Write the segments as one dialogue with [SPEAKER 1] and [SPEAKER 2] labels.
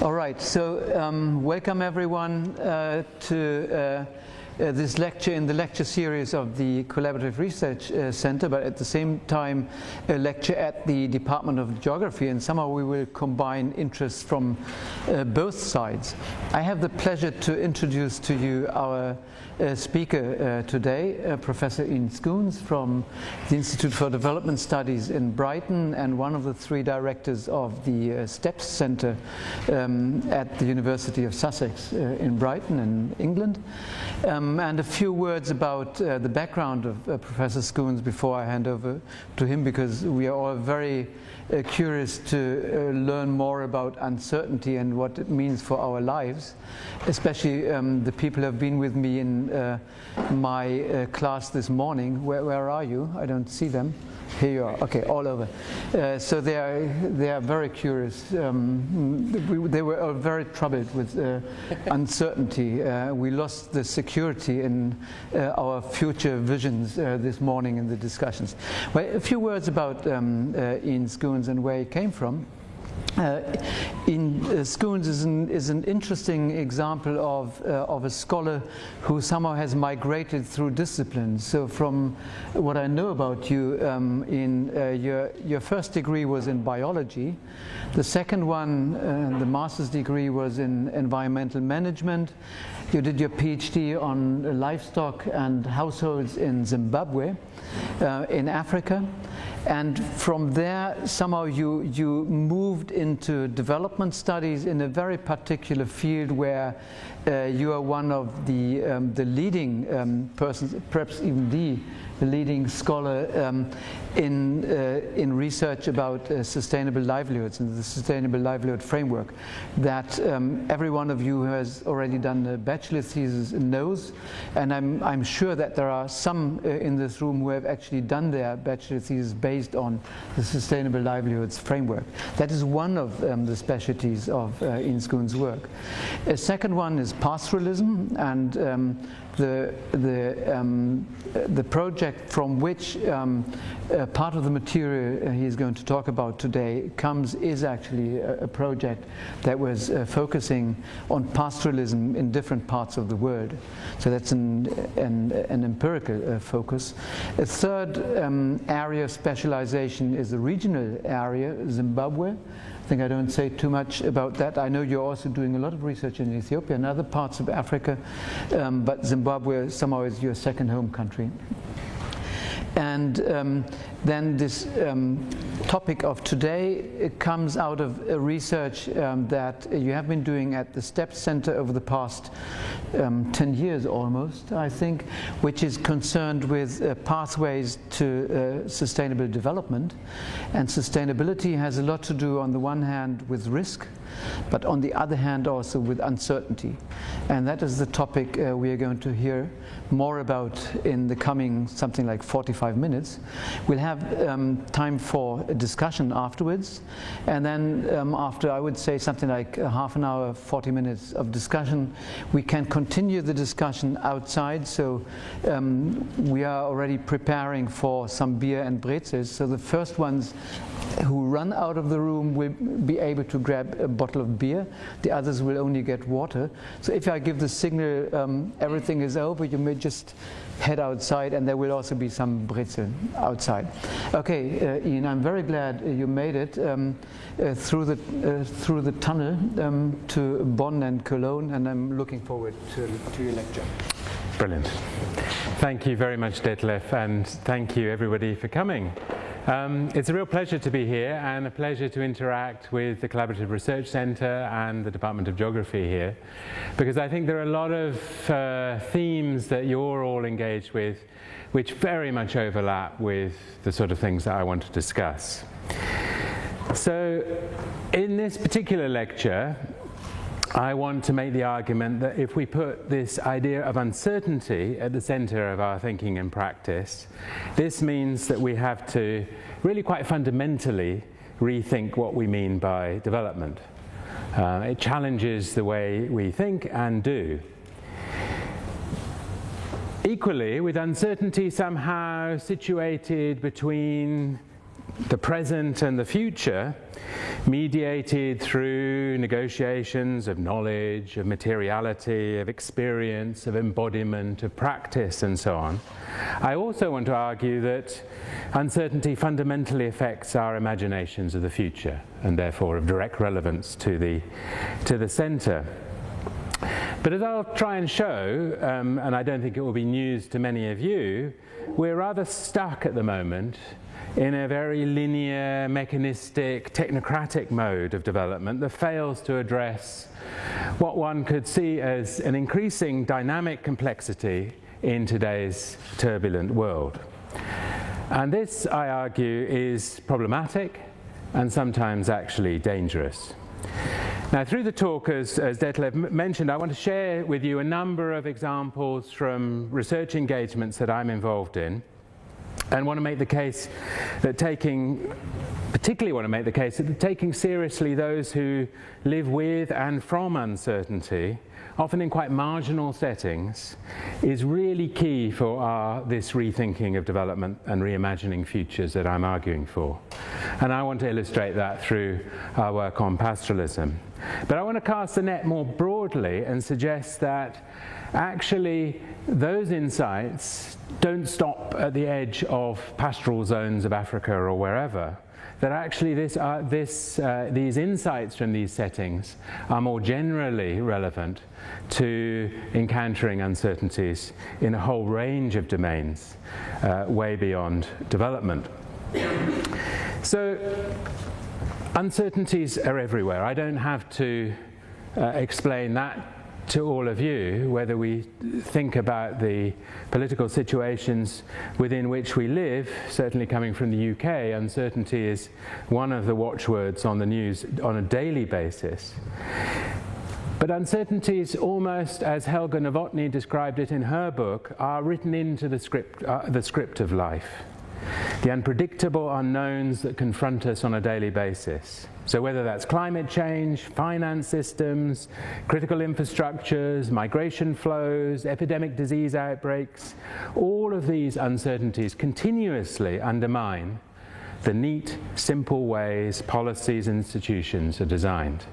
[SPEAKER 1] All right, so welcome everyone to this lecture in the lecture series of the Collaborative Research Center, but at the same time a lecture at the Department of Geography, and somehow we will combine interests from both sides. I have the pleasure to introduce to you our speaker today, Professor Ian Scoones from the Institute for Development Studies in Brighton, and one of the three directors of the STEPS Center at the University of Sussex in Brighton in England. And a few words about the background of Professor Scoones before I hand over to him, because we are all very curious to learn more about uncertainty and what it means for our lives, especially the people who have been with me in my class this morning. Where are you? I don't see them. Here you are. Okay, all over. So they are very curious. They were all very troubled with uncertainty. We lost the security in our future visions this morning in the discussions. Well, a few words about Ian Scoones and where he came from. Ian Scoones is an interesting example of a scholar who somehow has migrated through disciplines. So from what I know about you, your first degree was in biology. The second one, the master's degree, was in environmental management. You did your PhD on livestock and households in Zimbabwe, in Africa. And from there, somehow you moved into development studies in a very particular field where you are one of the leading persons, perhaps even the leading scholar in research about sustainable livelihoods and the sustainable livelihood framework that every one of you who has already done a bachelor thesis knows, and I'm sure that there are some in this room who have actually done their bachelor thesis based on the sustainable livelihoods framework. That is one of the specialties of Ian Scoones' work. A second one is pastoralism, and the project from which part of the material he is going to talk about today is actually a project that was focusing on pastoralism in different parts of the world. So that's an empirical focus. A third area of specialization is the regional area, Zimbabwe. I think I don't say too much about that. I know you're also doing a lot of research in Ethiopia and other parts of Africa, but Zimbabwe somehow is your second home country. And then this topic of today comes out of a research that you have been doing at the STEPS Center over the past 10 years almost, I think, which is concerned with pathways to sustainable development. And sustainability has a lot to do, on the one hand, with risk, but on the other hand also with uncertainty. And that is the topic we are going to hear more about in the coming something like 45 minutes. We'll have time for a discussion afterwards, and then after, I would say, something like a half an hour, 40 minutes of discussion, we can continue the discussion outside. So we are already preparing for some beer and bretzels, so the first ones who run out of the room will be able to grab a bottle of beer. The others will only get water. So if I give the signal everything is over, you may just head outside, and there will also be some brezel outside. Okay, Ian, I'm very glad you made it through the tunnel to Bonn and Cologne, and I'm looking forward to your lecture.
[SPEAKER 2] Brilliant. Thank you very much, Detlef, and thank you everybody for coming. It's a real pleasure to be here, and a pleasure to interact with the Collaborative Research Center and the Department of Geography here, because I think there are a lot of themes that you're all engaged with which very much overlap with the sort of things that I want to discuss. So in this particular lecture, I want to make the argument that if we put this idea of uncertainty at the center of our thinking and practice, this means that we have to really quite fundamentally rethink what we mean by development. It challenges the way we think and do. Equally, with uncertainty somehow situated between the present and the future, mediated through negotiations of knowledge, of materiality, of experience, of embodiment, of practice, and so on, I also want to argue that uncertainty fundamentally affects our imaginations of the future, and therefore of direct relevance to the centre. But as I'll try and show, and I don't think it will be news to many of you, we're rather stuck at the moment in a very linear, mechanistic, technocratic mode of development that fails to address what one could see as an increasing dynamic complexity in today's turbulent world. And this, I argue, is problematic and sometimes actually dangerous. Now, through the talk, as Detlef mentioned, I want to share with you a number of examples from research engagements that I'm involved in, and want to make the case that particularly want to make the case that taking seriously those who live with and from uncertainty, often in quite marginal settings, is really key for this rethinking of development and reimagining futures that I'm arguing for. And I want to illustrate that through our work on pastoralism. But I want to cast the net more broadly and suggest that actually those insights don't stop at the edge of pastoral zones of Africa or wherever. That actually these insights from these settings are more generally relevant to encountering uncertainties in a whole range of domains, way beyond development. So, uncertainties are everywhere. I don't have to explain that to all of you, whether we think about the political situations within which we live. Certainly coming from the UK, uncertainty is one of the watchwords on the news on a daily basis. But uncertainties, almost as Helga Novotny described it in her book, are written into the script of life. The unpredictable unknowns that confront us on a daily basis. So whether that's climate change, finance systems, critical infrastructures, migration flows, epidemic disease outbreaks, all of these uncertainties continuously undermine the neat, simple ways policies and institutions are designed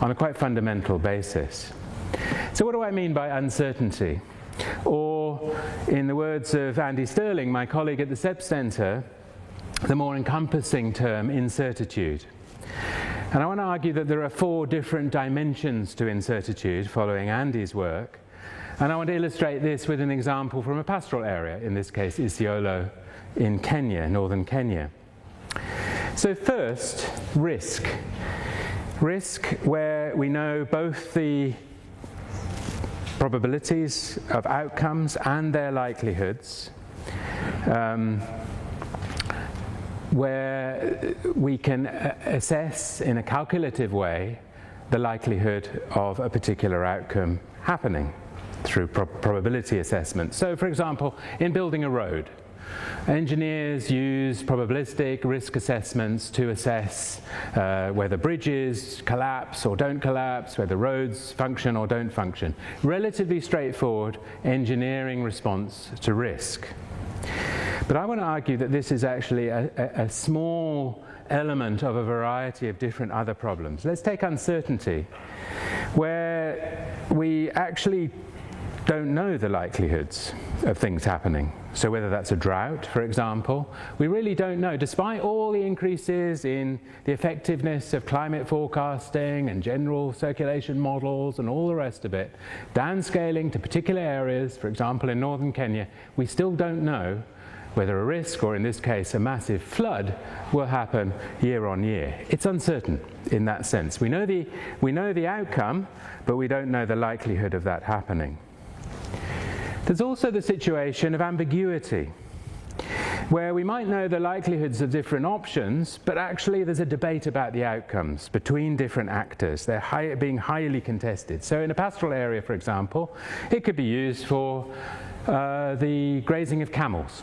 [SPEAKER 2] on a quite fundamental basis. So what do I mean by uncertainty? Or, in the words of Andy Sterling, my colleague at the SEP Centre, the more encompassing term, incertitude. And I want to argue that there are 4 different dimensions to incertitude following Andy's work. And I want to illustrate this with an example from a pastoral area, in this case Isiolo in Kenya, northern Kenya. So first, risk. Risk where we know both the probabilities of outcomes and their likelihoods, where we can assess in a calculative way the likelihood of a particular outcome happening through probability assessment. So, for example, in building a road, engineers use probabilistic risk assessments to assess whether bridges collapse or don't collapse, whether roads function or don't function. Relatively straightforward engineering response to risk. But I want to argue that this is actually a small element of a variety of different other problems. Let's take uncertainty, where we actually don't know the likelihoods of things happening. So whether that's a drought, for example, we really don't know. Despite all the increases in the effectiveness of climate forecasting and general circulation models and all the rest of it, downscaling to particular areas, for example in northern Kenya, we still don't know whether a risk, or in this case a massive flood, will happen year on year. It's uncertain in that sense. We know the outcome, but we don't know the likelihood of that happening. There's also the situation of ambiguity, where we might know the likelihoods of different options, but actually there's a debate about the outcomes between different actors. They're being highly contested. So in a pastoral area, for example, it could be used for the grazing of camels,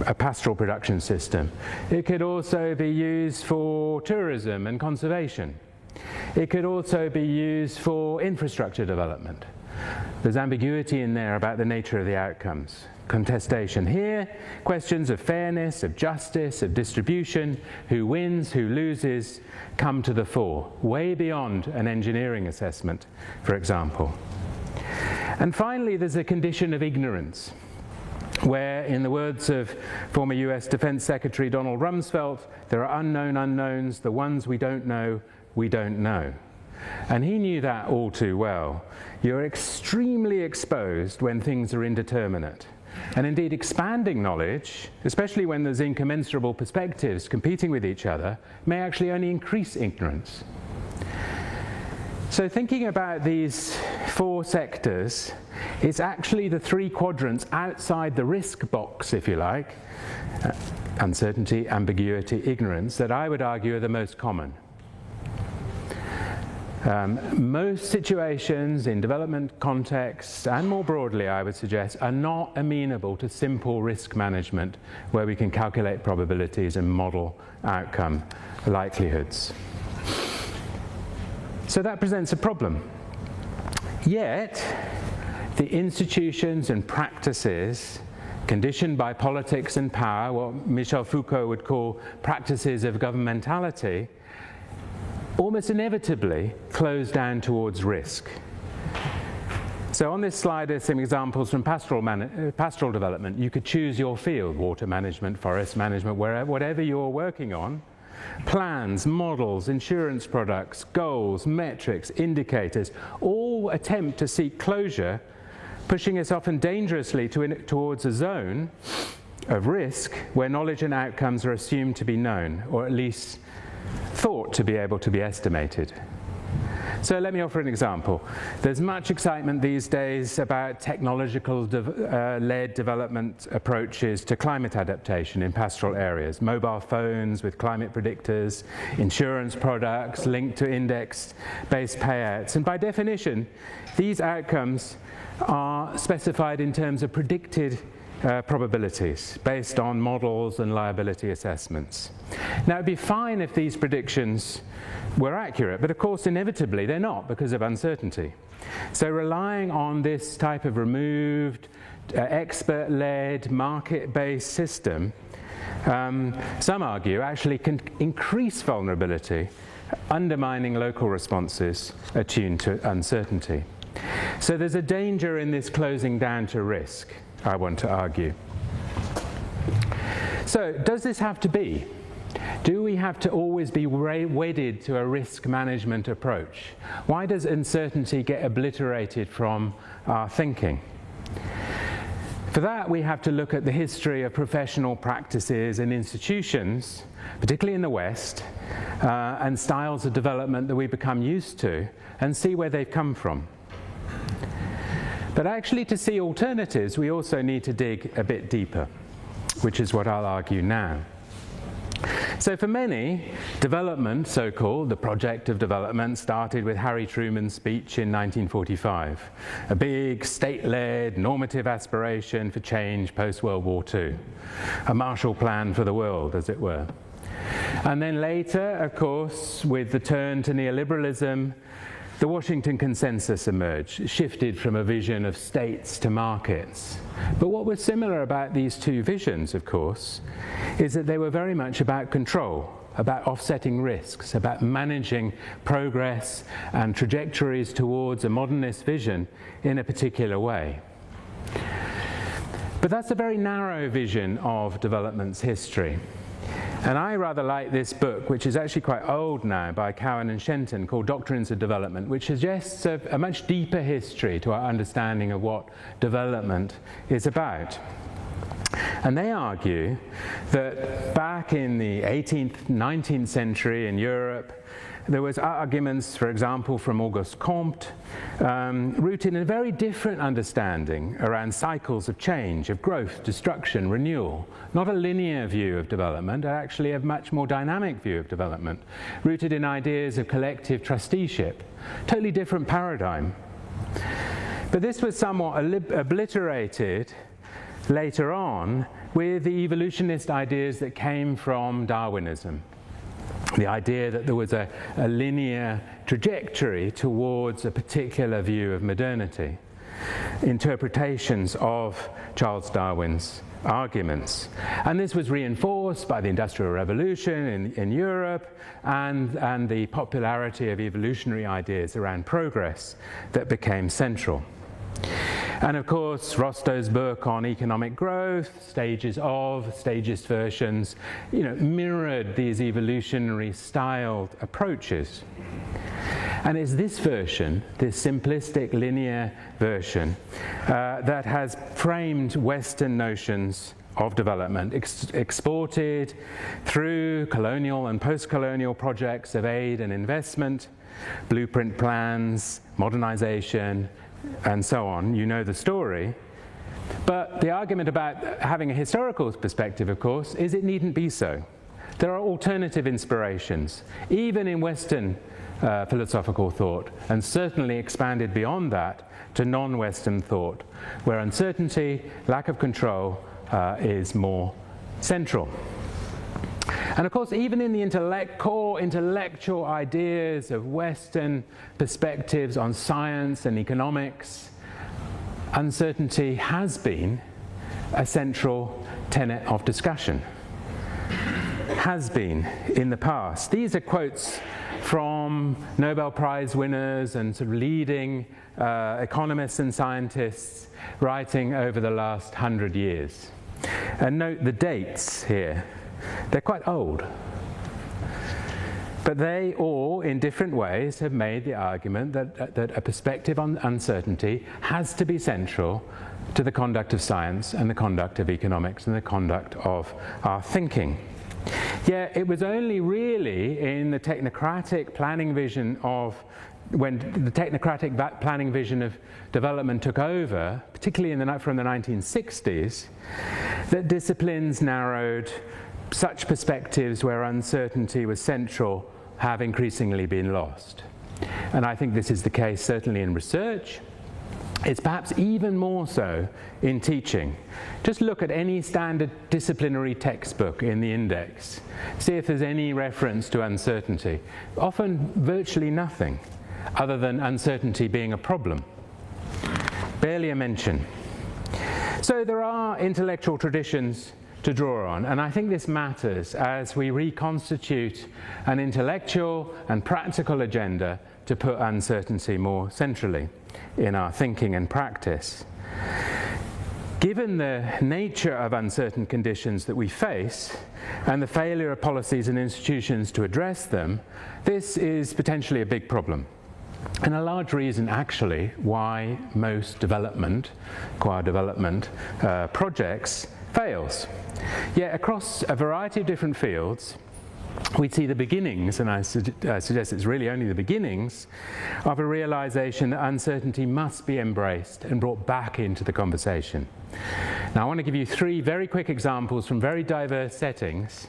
[SPEAKER 2] a pastoral production system. It could also be used for tourism and conservation. It could also be used for infrastructure development. There's ambiguity in there about the nature of the outcomes. Contestation. Here, questions of fairness, of justice, of distribution, who wins, who loses, come to the fore, way beyond an engineering assessment, for example. And finally, there's a condition of ignorance, where, in the words of former US Defense Secretary Donald Rumsfeld, there are unknown unknowns, the ones we don't know, we don't know. And he knew that all too well. You're extremely exposed when things are indeterminate. And indeed, expanding knowledge, especially when there's incommensurable perspectives competing with each other, may actually only increase ignorance. So thinking about these four sectors, it's actually the three quadrants outside the risk box, if you like, uncertainty, ambiguity, ignorance, that I would argue are the most common. Most situations in development contexts, and more broadly I would suggest, are not amenable to simple risk management where we can calculate probabilities and model outcome likelihoods. So that presents a problem. Yet, the institutions and practices conditioned by politics and power, what Michel Foucault would call practices of governmentality, almost inevitably close down towards risk. So on this slide are some examples from pastoral development. You could choose your field, water management, forest management, whatever you're working on. Plans, models, insurance products, goals, metrics, indicators, all attempt to seek closure, pushing us often dangerously towards a zone of risk where knowledge and outcomes are assumed to be known, or at least thought to be able to be estimated. So let me offer an example. There's much excitement these days about technological-led development approaches to climate adaptation in pastoral areas. Mobile phones with climate predictors, insurance products linked to index-based payouts. And by definition, these outcomes are specified in terms of predicted probabilities based on models and liability assessments. Now, it'd be fine if these predictions were accurate, but of course, inevitably, they're not because of uncertainty. So relying on this type of removed, expert-led, market-based system, some argue, actually can increase vulnerability, undermining local responses attuned to uncertainty. So there's a danger in this closing down to risk, I want to argue. So, does this have to be? Do we have to always be wedded to a risk management approach? Why does uncertainty get obliterated from our thinking? For that, we have to look at the history of professional practices and institutions, particularly in the West, and styles of development that we become used to, and see where they've come from. But actually, to see alternatives, we also need to dig a bit deeper, which is what I'll argue now. So for many, development, so-called, the project of development, started with Harry Truman's speech in 1945, a big state-led normative aspiration for change post-World War II, a Marshall Plan for the world, as it were. And then later, of course, with the turn to neoliberalism, the Washington Consensus emerged, shifted from a vision of states to markets. But what was similar about these two visions, of course, is that they were very much about control, about offsetting risks, about managing progress and trajectories towards a modernist vision in a particular way. But that's a very narrow vision of development's history. And I rather like this book, which is actually quite old now, by Cowan and Shenton, called Doctrines of Development, which suggests a much deeper history to our understanding of what development is about. And they argue that back in the 18th, 19th century in Europe, there was arguments, for example, from Auguste Comte, rooted in a very different understanding around cycles of change, of growth, destruction, renewal. Not a linear view of development, actually a much more dynamic view of development, rooted in ideas of collective trusteeship. Totally different paradigm. But this was somewhat obliterated later on with the evolutionist ideas that came from Darwinism. The idea that there was a linear trajectory towards a particular view of modernity. interpretations of Charles Darwin's arguments. And this was reinforced by the Industrial Revolution in Europe and the popularity of evolutionary ideas around progress that became central. And of course, Rostow's book on economic growth, stagist versions, mirrored these evolutionary styled approaches. And it's this version, this simplistic linear version, that has framed Western notions of development, exported through colonial and post-colonial projects of aid and investment, blueprint plans, modernization, and so on. You know the story. But the argument about having a historical perspective, of course, is it needn't be so. There are alternative inspirations, even in Western philosophical thought, and certainly expanded beyond that to non-Western thought, where uncertainty, lack of control is more central. And of course, even in the core intellectual ideas of Western perspectives on science and economics, uncertainty has been a central tenet of discussion. Has been in the past. These are quotes from Nobel Prize winners and sort of leading economists and scientists writing over the last 100 years. And note the dates here. They're quite old. But they all, in different ways, have made the argument that a perspective on uncertainty has to be central to the conduct of science and the conduct of economics and the conduct of our thinking. Yet it was only really in the technocratic planning vision when the technocratic planning vision of development took over, particularly from the 1960s, that disciplines narrowed. Such perspectives where uncertainty was central have increasingly been lost. And I think this is the case certainly in research. It's perhaps even more so in teaching. Just look at any standard disciplinary textbook in the index. See if there's any reference to uncertainty. Often virtually nothing, other than uncertainty being a problem. Barely a mention. So there are intellectual traditions to draw on, and I think this matters as we reconstitute an intellectual and practical agenda to put uncertainty more centrally in our thinking and practice. Given the nature of uncertain conditions that we face and the failure of policies and institutions to address them, this is potentially a big problem. And a large reason, actually, why most core development projects fails. Yet across a variety of different fields, we see the beginnings, and I suggest it's really only the beginnings, of a realization that uncertainty must be embraced and brought back into the conversation. Now, I want to give you 3 very quick examples from very diverse settings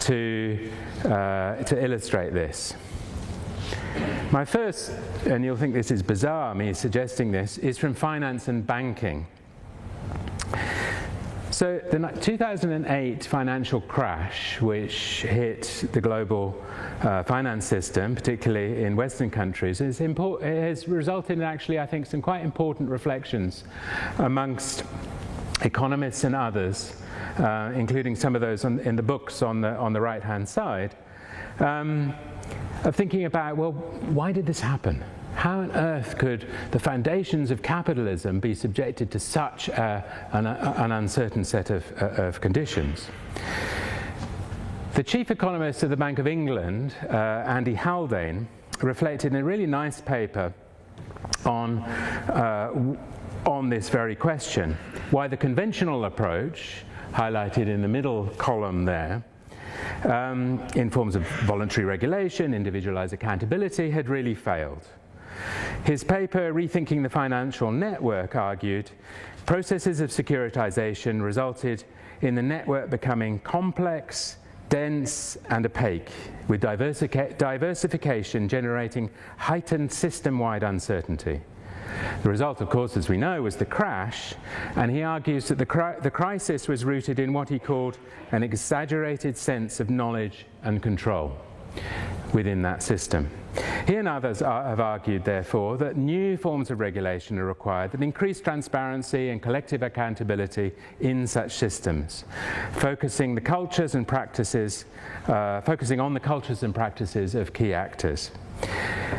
[SPEAKER 2] to illustrate this. My first, and you'll think this is bizarre, me suggesting this, is from finance and banking. So the 2008 financial crash, which hit the global finance system, particularly in Western countries, has resulted in actually, I think, some quite important reflections amongst economists and others, including some of those in the books on the right-hand side, of thinking about, well, why did this happen? How on earth could the foundations of capitalism be subjected to such an uncertain set of conditions? The chief economist of the Bank of England, Andy Haldane, reflected in a really nice paper on this very question, why the conventional approach, highlighted in the middle column there, in forms of voluntary regulation, individualized accountability, had really failed. His paper, Rethinking the Financial Network, argued processes of securitization resulted in the network becoming complex, dense, and opaque, with diversification generating heightened system-wide uncertainty. The result, of course, as we know, was the crash, and he argues that the crisis was rooted in what he called an exaggerated sense of knowledge and control within that system. He and others have argued, therefore, that new forms of regulation are required that increase transparency and collective accountability in such systems, focusing on the cultures and practices of key actors.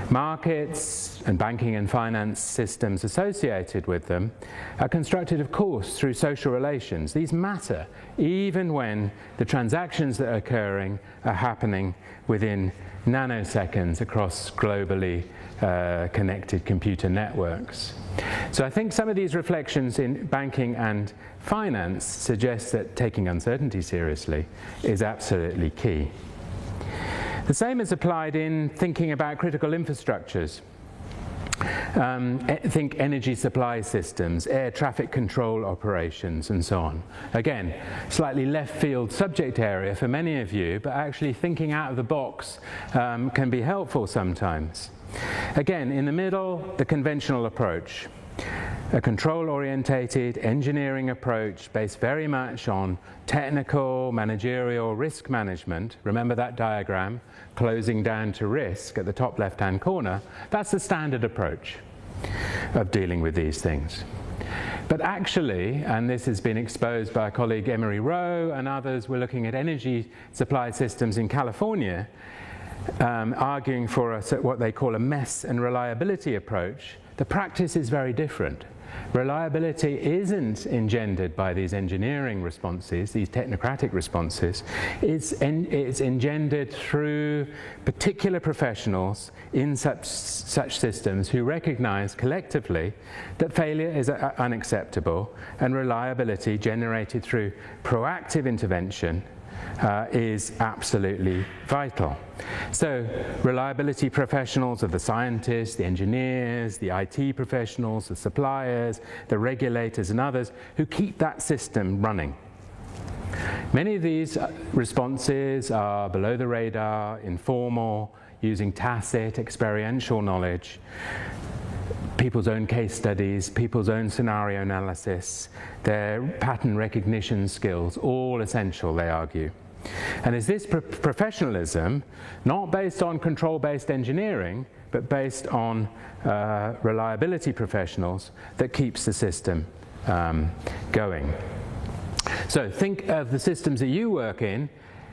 [SPEAKER 2] Markets and banking and finance systems associated with them are constructed, of course, through social relations. These matter even when the transactions that are occurring are happening within nanoseconds across globally connected computer networks. So I think some of these reflections in banking and finance suggest that taking uncertainty seriously is absolutely key. The same is applied in thinking about critical infrastructures. Think energy supply systems, air traffic control operations, and so on. Again, slightly left field subject area for many of you, but actually thinking out of the box can be helpful sometimes. Again, in the middle, the conventional approach. A control-orientated engineering approach based very much on technical, managerial risk management. Remember that diagram, closing down to risk at the top left-hand corner? That's the standard approach of dealing with these things. But actually, and this has been exposed by a colleague Emery Rowe and others, we're looking at energy supply systems in California, arguing for us at what they call a mess and reliability approach. The practice is very different. Reliability isn't engendered by these engineering responses, these technocratic responses. It's engendered through particular professionals in such systems who recognize collectively that failure is unacceptable, and reliability generated through proactive intervention is absolutely vital. So reliability professionals are the scientists, the engineers, the IT professionals, the suppliers, the regulators and others who keep that system running. Many of these responses are below the radar, informal, using tacit experiential knowledge, people's own case studies, people's own scenario analysis, their pattern recognition skills, all essential, they argue. And it's this professionalism, not based on control-based engineering, but based on reliability professionals, that keeps the system going. So think of the systems that you work in.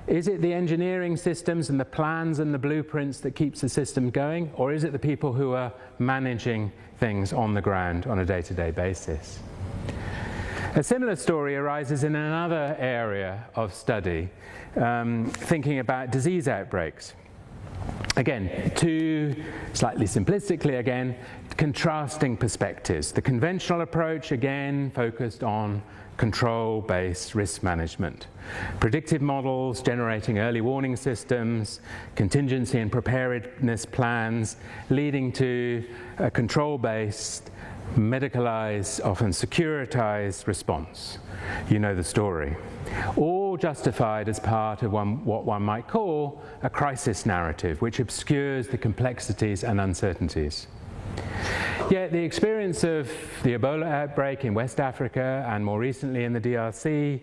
[SPEAKER 2] Is it the engineering systems and the plans and the blueprints that keeps the system going, or is it the people who are managing things on the ground on a day-to-day basis? A similar story arises in another area of study, thinking about disease outbreaks. Again, two, slightly simplistically again, contrasting perspectives. The conventional approach, again, focused on control-based risk management. Predictive models generating early warning systems, contingency and preparedness plans, leading to a control-based, medicalized, often securitized response. You know the story. All justified as part of what one might call a crisis narrative, which obscures the complexities and uncertainties. Yet the experience of the Ebola outbreak in West Africa and more recently in the DRC,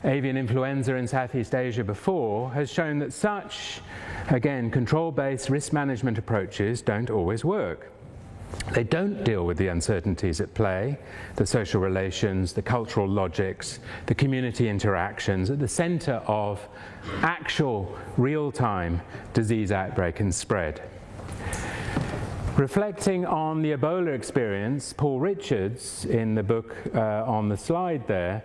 [SPEAKER 2] avian influenza in Southeast Asia before, has shown that such, again, control-based risk management approaches don't always work. They don't deal with the uncertainties at play, the social relations, the cultural logics, the community interactions at the center of actual real-time disease outbreak and spread. Reflecting on the Ebola experience, Paul Richards, in the book on the slide there,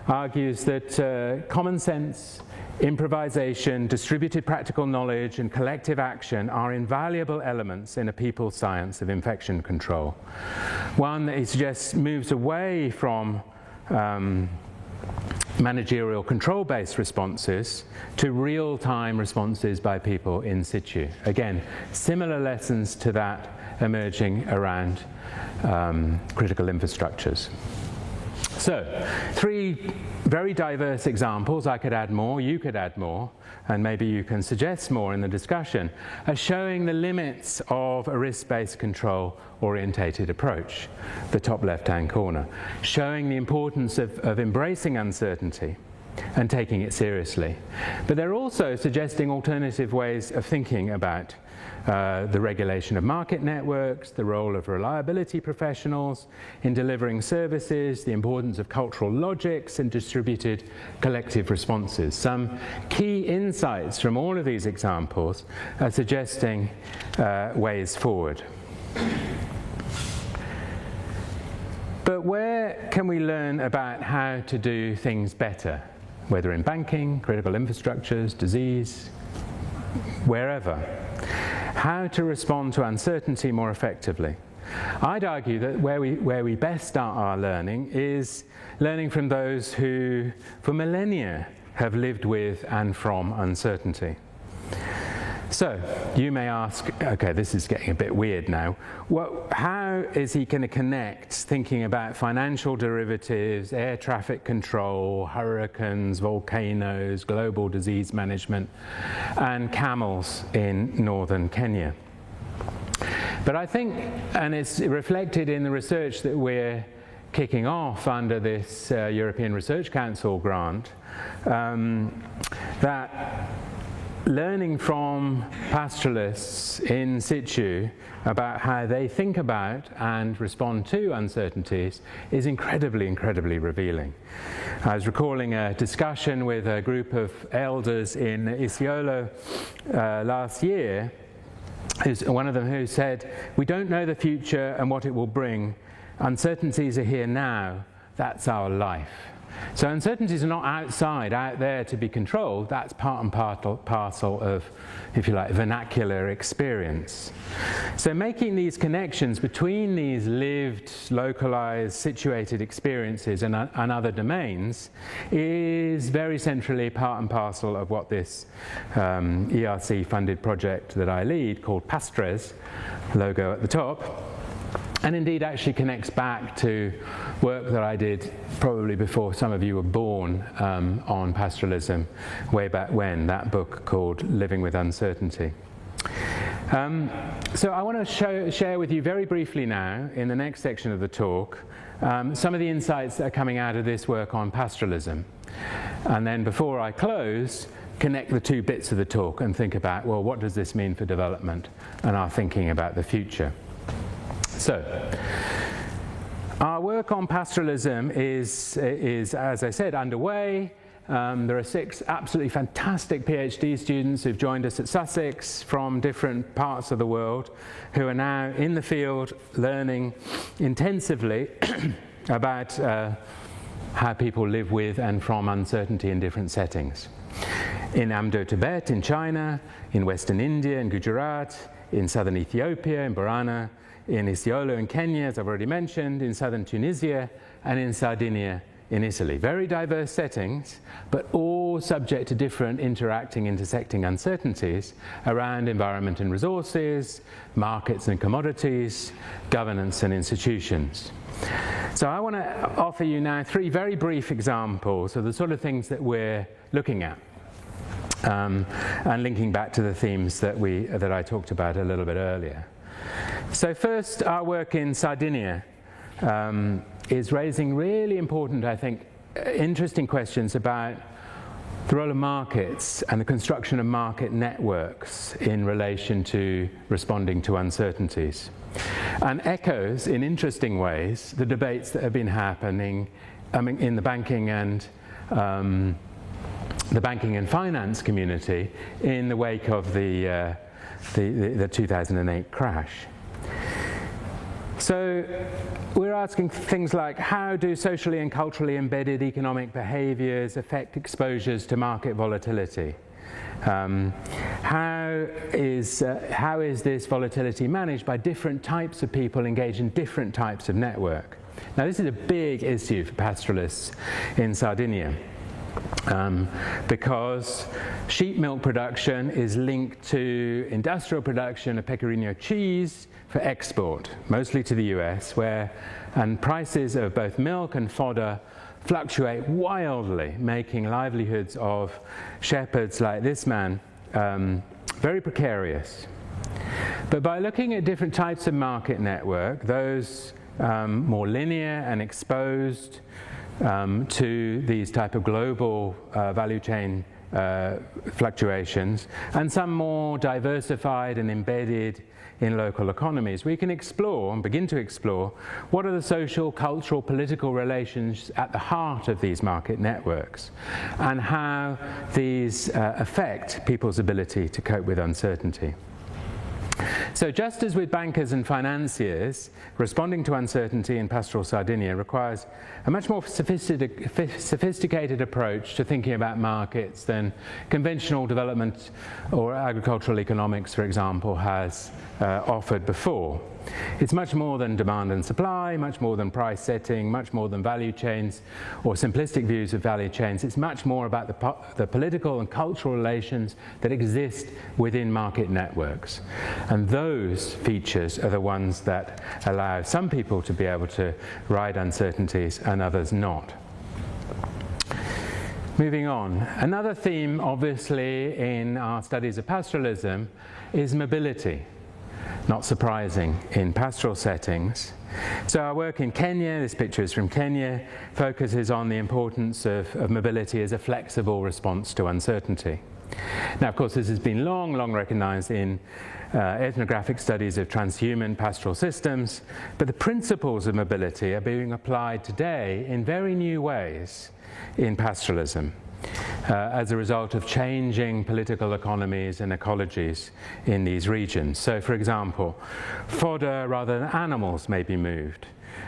[SPEAKER 2] argues that common sense, improvisation, distributed practical knowledge, and collective action are invaluable elements in a people's science of infection control. One that he suggests moves away from managerial control-based responses to real-time responses by people in situ. Again, similar lessons to that emerging around critical infrastructures. So, three very diverse examples. I could add more, you could add more, and maybe you can suggest more in the discussion, are showing the limits of a risk-based control-orientated approach, the top left-hand corner, showing the importance of embracing uncertainty, and taking it seriously. But they're also suggesting alternative ways of thinking about the regulation of market networks, the role of reliability professionals in delivering services, the importance of cultural logics and distributed collective responses. Some key insights from all of these examples are suggesting ways forward. But where can we learn about how to do things better, whether in banking, critical infrastructures, disease, wherever? How to respond to uncertainty more effectively? I'd argue that where we best start our learning is learning from those who, for millennia, have lived with and from uncertainty. So, you may ask, okay, this is getting a bit weird now. How is he going to connect thinking about financial derivatives, air traffic control, hurricanes, volcanoes, global disease management, and camels in northern Kenya? But I think, and it's reflected in the research that we're kicking off under this European Research Council grant, that learning from pastoralists in situ about how they think about and respond to uncertainties is incredibly, incredibly revealing. I was recalling a discussion with a group of elders in Isiolo last year, one of them who said, "We don't know the future and what it will bring. Uncertainties are here now. That's our life." So uncertainties are not out there to be controlled. That's part and parcel of, if you like, vernacular experience. So making these connections between these lived, localized, situated experiences and other domains is very centrally part and parcel of what this ERC-funded project that I lead, called PASTRES, logo at the top, and indeed actually connects back to work that I did probably before some of you were born on pastoralism way back when, that book called Living with Uncertainty. So I want to share with you very briefly now, in the next section of the talk, some of the insights that are coming out of this work on pastoralism. And then before I close, connect the two bits of the talk and think about, well, what does this mean for development and our thinking about the future? So, our work on pastoralism is, as I said, underway. There are 6 absolutely fantastic PhD students who've joined us at Sussex from different parts of the world who are now in the field learning intensively about how people live with and from uncertainty in different settings. In Amdo, Tibet, in China, in Western India, in Gujarat, in southern Ethiopia, in Borana, in Isiolo in Kenya, as I've already mentioned, in southern Tunisia, and in Sardinia in Italy. Very diverse settings, but all subject to different intersecting uncertainties around environment and resources, markets and commodities, governance and institutions. So I want to offer you now 3 very brief examples of the sort of things that we're looking at, and linking back to the themes that I talked about a little bit earlier. So first, our work in Sardinia is raising really important, I think, interesting questions about the role of markets and the construction of market networks in relation to responding to uncertainties, and echoes, in interesting ways, the debates that have been happening in the banking and finance community in the wake of the 2008 crash. So we're asking things like, how do socially and culturally embedded economic behaviors affect exposures to market volatility? How is this volatility managed by different types of people engaged in different types of network? Now, this is a big issue for pastoralists in Sardinia. Because sheep milk production is linked to industrial production of pecorino cheese for export, mostly to the US, and prices of both milk and fodder fluctuate wildly, making livelihoods of shepherds like this man very precarious. But by looking at different types of market network, those more linear and exposed to these type of global value chain fluctuations, and some more diversified and embedded in local economies. We can explore and begin to explore what are the social, cultural, political relations at the heart of these market networks, and how these affect people's ability to cope with uncertainty. So just as with bankers and financiers, responding to uncertainty in pastoral Sardinia requires a much more sophisticated approach to thinking about markets than conventional development or agricultural economics, for example, has offered before. It's much more than demand and supply, much more than price setting, much more than value chains or simplistic views of value chains. It's much more about the political and cultural relations that exist within market networks. And those features are the ones that allow some people to be able to ride uncertainties and others not. Moving on, another theme obviously in our studies of pastoralism is mobility. Not surprising in pastoral settings. So our work in Kenya, this picture is from Kenya, focuses on the importance of mobility as a flexible response to uncertainty. Now, of course, this has been long recognized in ethnographic studies of transhuman pastoral systems, but the principles of mobility are being applied today in very new ways in pastoralism. As a result of changing political economies and ecologies in these regions. So, for example, fodder rather than animals may be moved.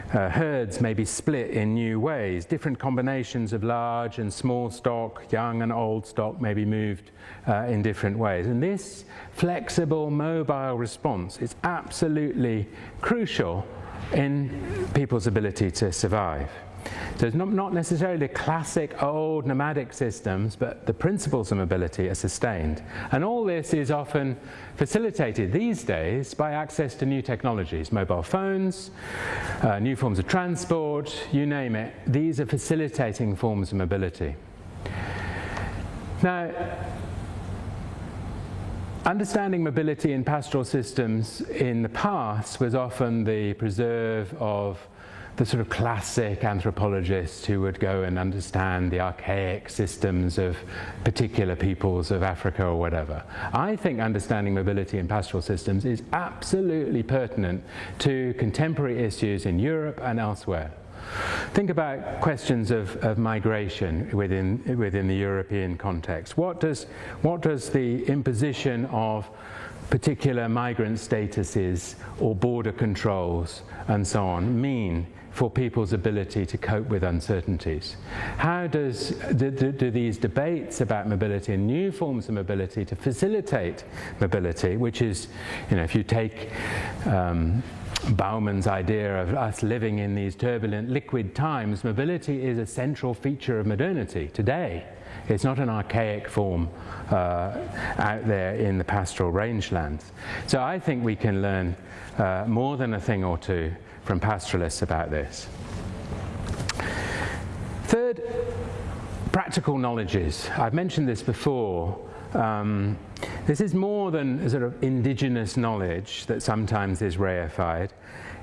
[SPEAKER 2] Herds may be split in new ways. Different combinations of large and small stock, young and old stock may be moved in different ways. And this flexible, mobile response is absolutely crucial in people's ability to survive. So it's not necessarily the classic old nomadic systems, but the principles of mobility are sustained. And all this is often facilitated these days by access to new technologies, mobile phones, new forms of transport, you name it. These are facilitating forms of mobility. Now, understanding mobility in pastoral systems in the past was often the preserve of the sort of classic anthropologists who would go and understand the archaic systems of particular peoples of Africa or whatever. I think understanding mobility in pastoral systems is absolutely pertinent to contemporary issues in Europe and elsewhere. Think about questions of migration within the European context. What does the imposition of particular migrant statuses or border controls and so on mean for people's ability to cope with uncertainties? How do these debates about mobility and new forms of mobility to facilitate mobility, which is, if you take Bauman's idea of us living in these turbulent liquid times, mobility is a central feature of modernity today. It's not an archaic form out there in the pastoral rangelands. So I think we can learn more than a thing or two from pastoralists about this. Third, practical knowledges. I've mentioned this before. This is more than a sort of indigenous knowledge that sometimes is reified.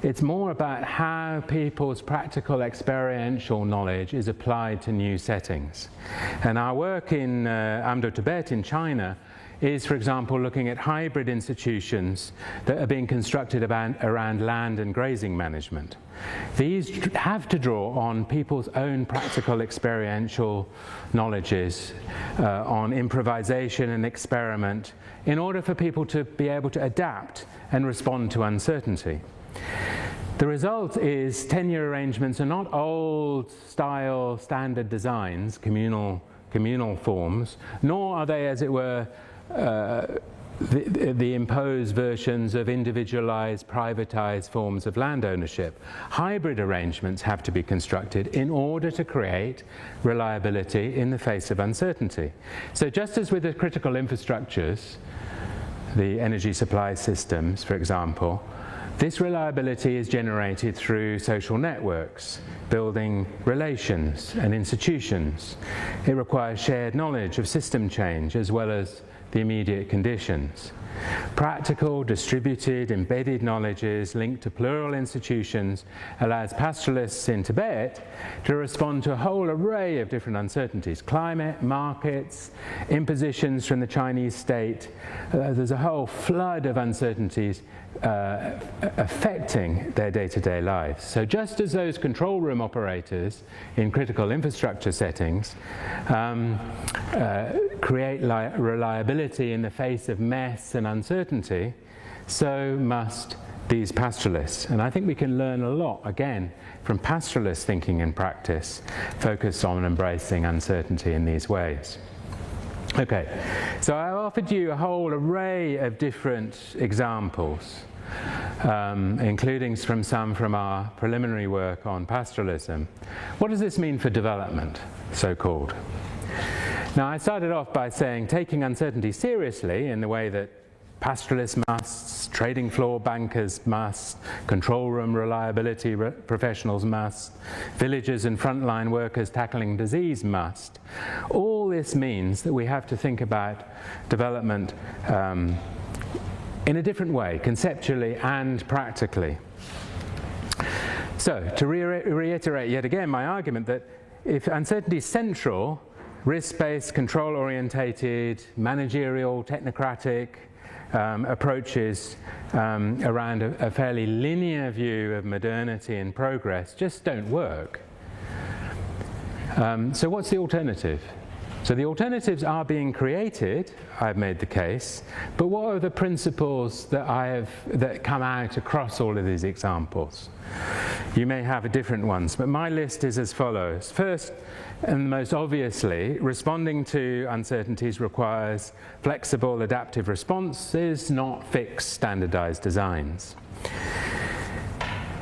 [SPEAKER 2] It's more about how people's practical experiential knowledge is applied to new settings. And our work in Amdo Tibet in China is, for example, looking at hybrid institutions that are being constructed around land and grazing management. These have to draw on people's own practical experiential knowledges, on improvisation and experiment, in order for people to be able to adapt and respond to uncertainty. The result is tenure arrangements are not old-style standard designs, communal forms, nor are they, as it were, the imposed versions of individualized, privatized forms of land ownership. Hybrid arrangements have to be constructed in order to create reliability in the face of uncertainty. So just as with the critical infrastructures, the energy supply systems, for example, this reliability is generated through social networks, building relations and institutions. It requires shared knowledge of system change as well as the immediate conditions. Practical, distributed, embedded knowledges linked to plural institutions allows pastoralists in Tibet to respond to a whole array of different uncertainties. Climate, markets, impositions from the Chinese state. There's a whole flood of uncertainties affecting their day-to-day lives. So just as those control room operators in critical infrastructure settings create reliability in the face of mess and uncertainty, so must these pastoralists. And I think we can learn a lot, again, from pastoralist thinking and practice, focused on embracing uncertainty in these ways. Okay, so I offered you a whole array of different examples, including some from our preliminary work on pastoralism. What does this mean for development, so-called? Now, I started off by saying taking uncertainty seriously in the way that pastoralists must, trading floor bankers must, control room reliability professionals must, villagers and frontline workers tackling disease must. All this means that we have to think about development in a different way, conceptually and practically. So, to reiterate yet again my argument that if uncertainty is central, risk-based, control-orientated, managerial, technocratic approaches around a fairly linear view of modernity and progress just don't work. So what's the alternative? So the alternatives are being created, I've made the case, but what are the principles that come out across all of these examples? You may have different ones, but my list is as follows. First, and most obviously, responding to uncertainties requires flexible, adaptive responses, not fixed, standardized designs.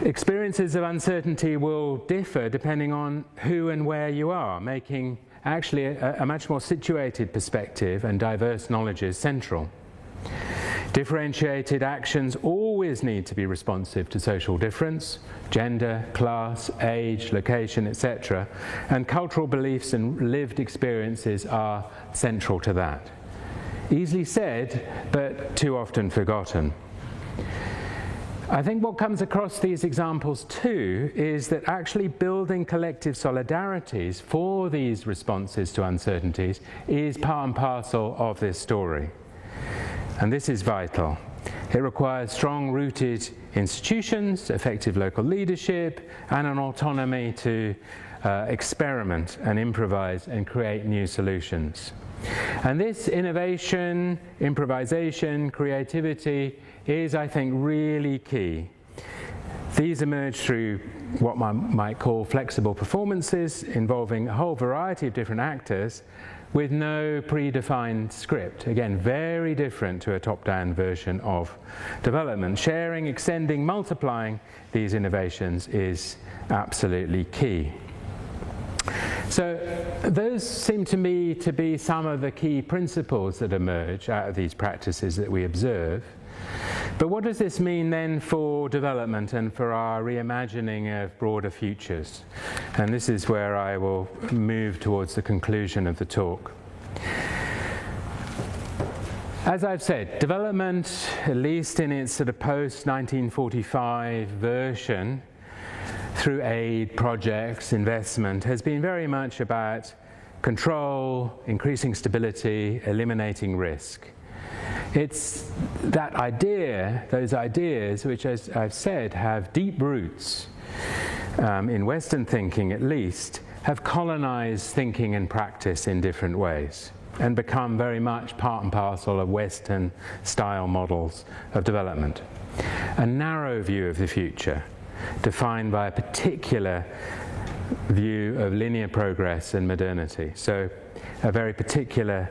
[SPEAKER 2] Experiences of uncertainty will differ depending on who and where you are, making actually a much more situated perspective and diverse knowledge is central. Differentiated actions always need to be responsive to social difference, gender, class, age, location, etc. And cultural beliefs and lived experiences are central to that. Easily said, but too often forgotten. I think what comes across these examples too is that actually building collective solidarities for these responses to uncertainties is part and parcel of this story. And this is vital. It requires strong-rooted institutions, effective local leadership, and an autonomy to experiment and improvise and create new solutions. And this innovation, improvisation, creativity is, I think, really key. These emerge through what one might call flexible performances involving a whole variety of different actors with no predefined script. Again, very different to a top-down version of development. Sharing, extending, multiplying these innovations is absolutely key. So those seem to me to be some of the key principles that emerge out of these practices that we observe. But what does this mean then for development and for our reimagining of broader futures? And this is where I will move towards the conclusion of the talk. As I've said, development, at least in its sort of post-1945 version, through aid, projects, investment, has been very much about control, increasing stability, eliminating risk. It's that idea, those ideas, which, as I've said, have deep roots in Western thinking at least, have colonized thinking and practice in different ways and become very much part and parcel of Western style models of development. A narrow view of the future, defined by a particular view of linear progress and modernity. So a very particular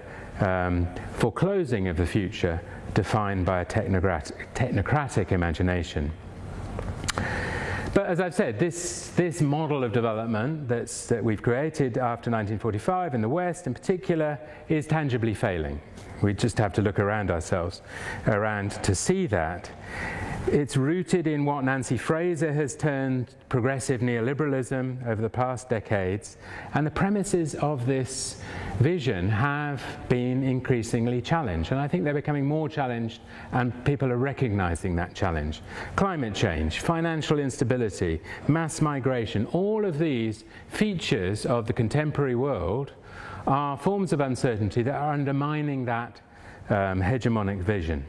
[SPEAKER 2] foreclosing of the future defined by a technocratic imagination. But as I've said, this model of development that we've created after 1945 in the West in particular is tangibly failing. We just have to look around ourselves to see that. It's rooted in what Nancy Fraser has termed progressive neoliberalism over the past decades, and the premises of this vision have been increasingly challenged, and I think they're becoming more challenged, and people are recognizing that challenge. Climate change, financial instability, mass migration, all of these features of the contemporary world are forms of uncertainty that are undermining that hegemonic vision.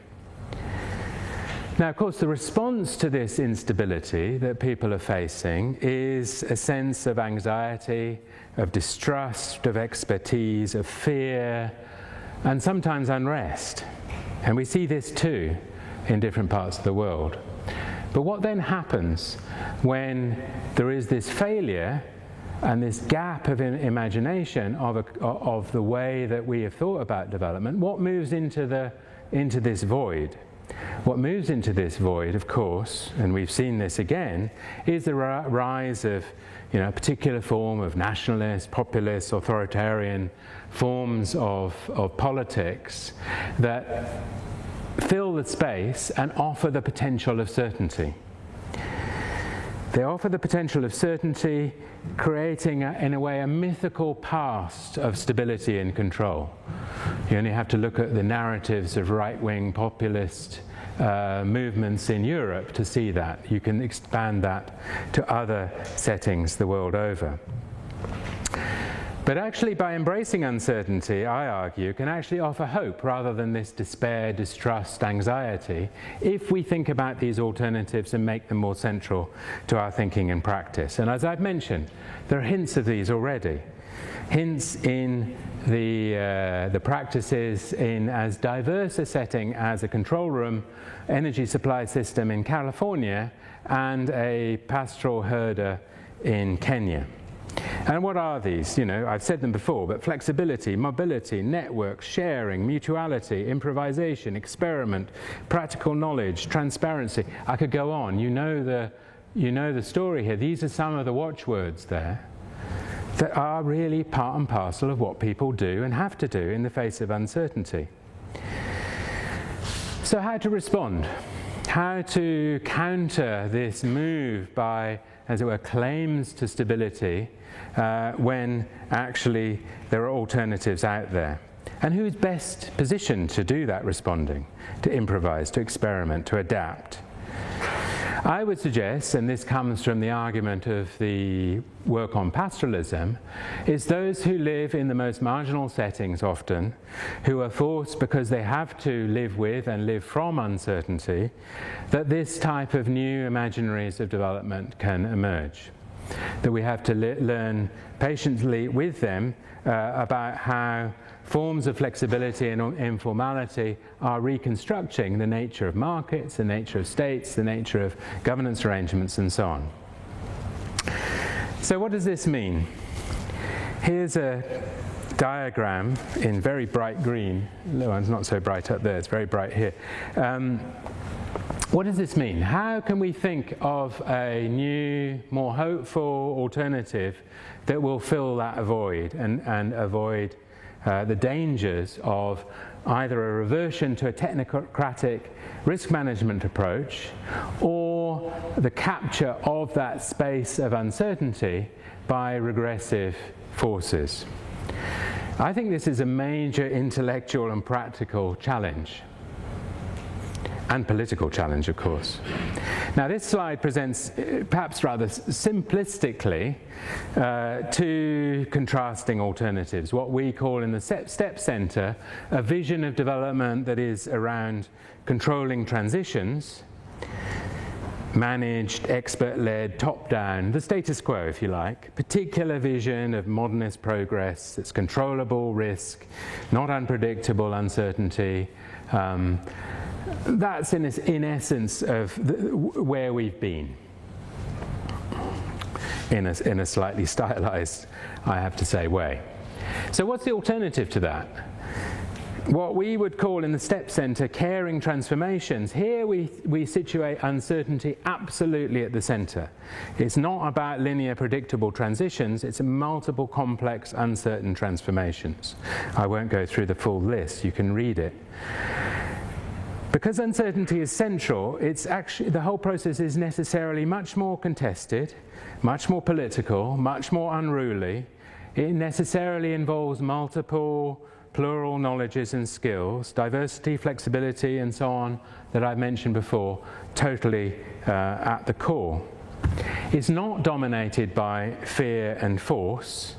[SPEAKER 2] Now, of course, the response to this instability that people are facing is a sense of anxiety, of distrust, of expertise, of fear, and sometimes unrest. And we see this too in different parts of the world. But what then happens when there is this failure and this gap of imagination of the way that we have thought about development? What moves into this void? What moves into this void, of course, and we've seen this again, is the rise of a particular form of nationalist, populist, authoritarian forms of politics that fill the space and offer the potential of certainty. They offer the potential of certainty, creating, in a way, a mythical past of stability and control. You only have to look at the narratives of right-wing populist movements in Europe to see that. You can expand that to other settings the world over. But actually, by embracing uncertainty, I argue, can actually offer hope rather than this despair, distrust, anxiety, if we think about these alternatives and make them more central to our thinking and practice. And as I've mentioned, there are hints of these already. Hints in the practices in as diverse a setting as a control room energy supply system in California and a pastoral herder in Kenya. And what are these? I've said them before, but flexibility, mobility, network, sharing, mutuality, improvisation, experiment, practical knowledge, transparency. I could go on. You know the story here. These are some of the watchwords there that are really part and parcel of what people do and have to do in the face of uncertainty. So how to respond? How to counter this move by, as it were, claims to stability when actually there are alternatives out there? And who's best positioned to do that responding, to improvise, to experiment, to adapt? I would suggest, and this comes from the argument of the work on pastoralism, is those who live in the most marginal settings often, who are forced because they have to live with and live from uncertainty, that this type of new imaginaries of development can emerge. That we have to learn patiently with them about how forms of flexibility and informality are reconstructing the nature of markets, the nature of states, the nature of governance arrangements, and so on. So what does this mean? Here's a diagram in very bright green. No, it's not so bright up there, it's very bright here. What does this mean? How can we think of a new, more hopeful alternative that will fill that void and avoid the dangers of either a reversion to a technocratic risk management approach or the capture of that space of uncertainty by regressive forces? I think this is a major intellectual and practical challenge. And political challenge, of course. Now, this slide presents, perhaps rather simplistically, two contrasting alternatives. What we call in the STEP Centre a vision of development that is around controlling transitions, managed, expert-led, top-down, the status quo, if you like. Particular vision of modernist progress that's controllable risk, not unpredictable uncertainty. That's in essence of where we've been, in a slightly stylized, I have to say, way. So what's the alternative to that? What we would call in the STEP Centre caring transformations. Here we situate uncertainty absolutely at the centre. It's not about linear predictable transitions, it's multiple complex uncertain transformations. I won't go through the full list, you can read it. Because uncertainty is central, it's actually, the whole process is necessarily much more contested, much more political, much more unruly. It necessarily involves multiple, plural knowledges and skills, diversity, flexibility, and so on, that I've mentioned before, totally at the core. It's not dominated by fear and force,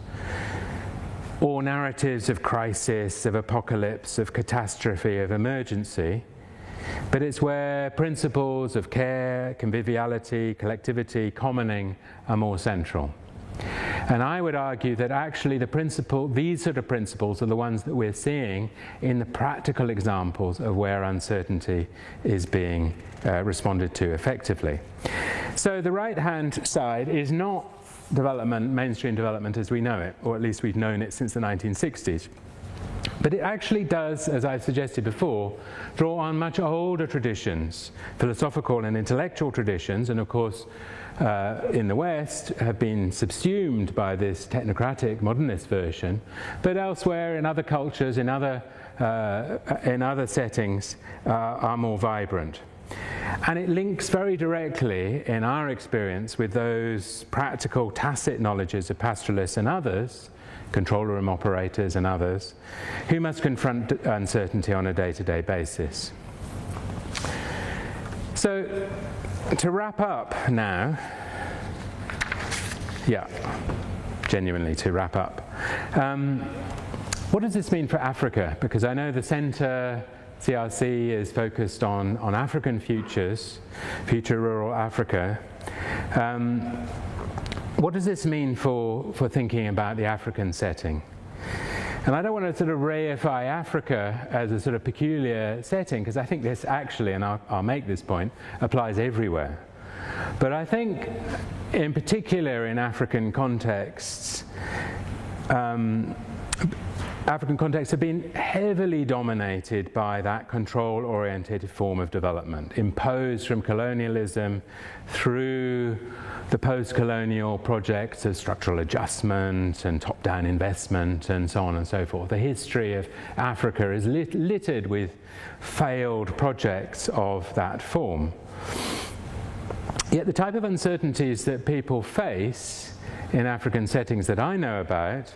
[SPEAKER 2] or narratives of crisis, of apocalypse, of catastrophe, of emergency, but it's where principles of care, conviviality, collectivity, commoning are more central. And I would argue that actually these sort of principles are the ones that we're seeing in the practical examples of where uncertainty is being responded to effectively. So the right-hand side is not development, mainstream development as we know it, or at least we've known it since the 1960s. But it actually does, as I've suggested before, draw on much older traditions, philosophical and intellectual traditions, and of course in the West have been subsumed by this technocratic modernist version, but elsewhere in other cultures, in other settings, are more vibrant. And it links very directly, in our experience, with those practical tacit knowledges of pastoralists and others, control room operators and others, who must confront uncertainty on a day-to-day basis. So, to wrap up now, genuinely to wrap up, what does this mean for Africa? Because I know the Centre, CRC, is focused on African futures, future rural Africa. What does this mean for thinking about the African setting? And I don't want to sort of reify Africa as a sort of peculiar setting, because I think this actually, and I'll make this point, applies everywhere. But I think, in particular in African contexts, African contexts have been heavily dominated by that control-oriented form of development, imposed from colonialism through the post-colonial projects of structural adjustment and top-down investment and so on and so forth. The history of Africa is littered with failed projects of that form. Yet the type of uncertainties that people face in African settings that I know about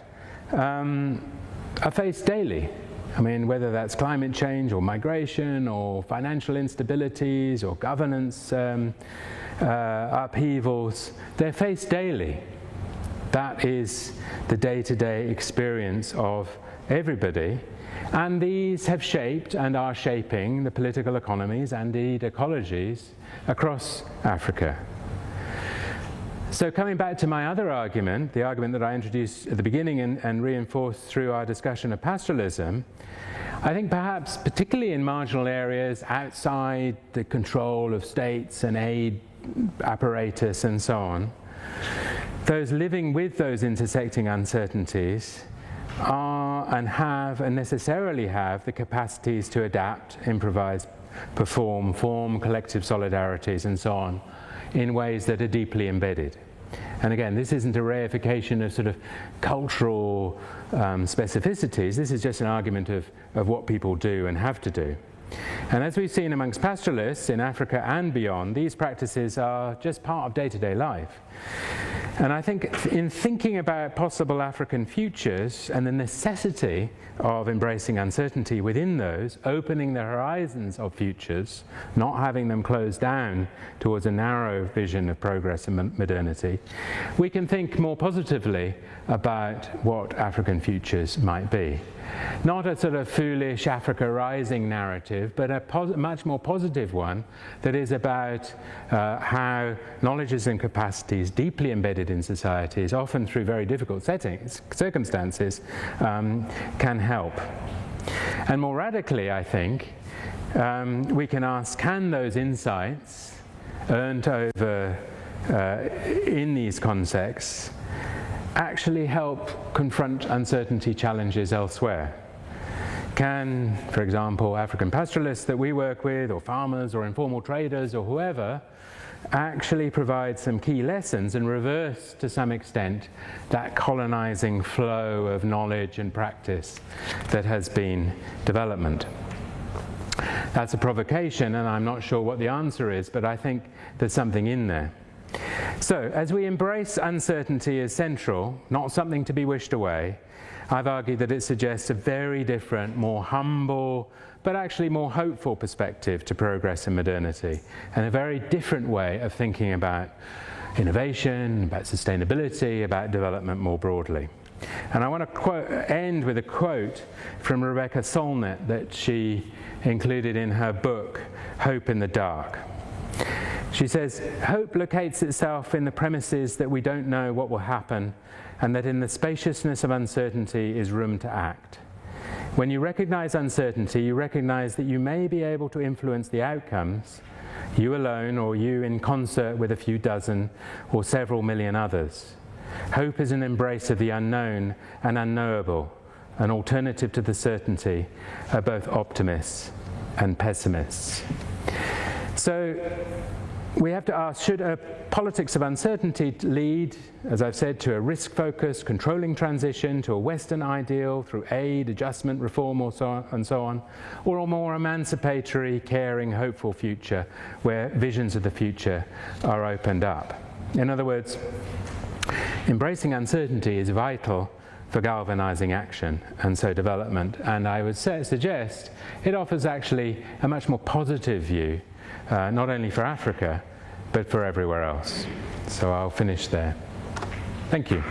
[SPEAKER 2] are faced daily. I mean, whether that's climate change or migration or financial instabilities or governance upheavals, they're faced daily. That is the day-to-day experience of everybody. And these have shaped and are shaping the political economies and indeed ecologies across Africa. So coming back to my other argument, the argument that I introduced at the beginning and reinforced through our discussion of pastoralism, I think perhaps particularly in marginal areas outside the control of states and aid apparatus and so on, those living with those intersecting uncertainties are and have and necessarily have the capacities to adapt, improvise, perform, form collective solidarities and so on in ways that are deeply embedded. And again, this isn't a reification of sort of cultural specificities. This is just an argument of what people do and have to do. And as we've seen amongst pastoralists in Africa and beyond, these practices are just part of day-to-day life. And I think in thinking about possible African futures and the necessity of embracing uncertainty within those, opening the horizons of futures, not having them closed down towards a narrow vision of progress and modernity, we can think more positively about what African futures might be. Not a sort of foolish Africa rising narrative, but a much more positive one that is about how knowledges and capacities deeply embedded in societies, often through very difficult circumstances, can help. And more radically, I think, we can ask, can those insights earned over in these contexts actually help confront uncertainty challenges elsewhere? Can, for example, African pastoralists that we work with, or farmers, or informal traders, or whoever, actually provide some key lessons and reverse, to some extent, that colonizing flow of knowledge and practice that has been development? That's a provocation, and I'm not sure what the answer is, but I think there's something in there. So, as we embrace uncertainty as central, not something to be wished away, I've argued that it suggests a very different, more humble, but actually more hopeful perspective to progress and modernity, and a very different way of thinking about innovation, about sustainability, about development more broadly. And I want to end with a quote from Rebecca Solnit that she included in her book, Hope in the Dark. She says, "Hope locates itself in the premises that we don't know what will happen, and that in the spaciousness of uncertainty is room to act. When you recognize uncertainty, you recognize that you may be able to influence the outcomes, you alone or you in concert with a few dozen or several million others. Hope is an embrace of the unknown and unknowable, an alternative to the certainty of both optimists and pessimists." So we have to ask, should a politics of uncertainty lead, as I've said, to a risk-focused, controlling transition to a Western ideal through aid, adjustment, reform, or so on, or a more emancipatory, caring, hopeful future where visions of the future are opened up? In other words, embracing uncertainty is vital for galvanizing action and so development, and I would suggest it offers actually a much more positive view, not only for Africa, but for everywhere else. So I'll finish there. Thank you.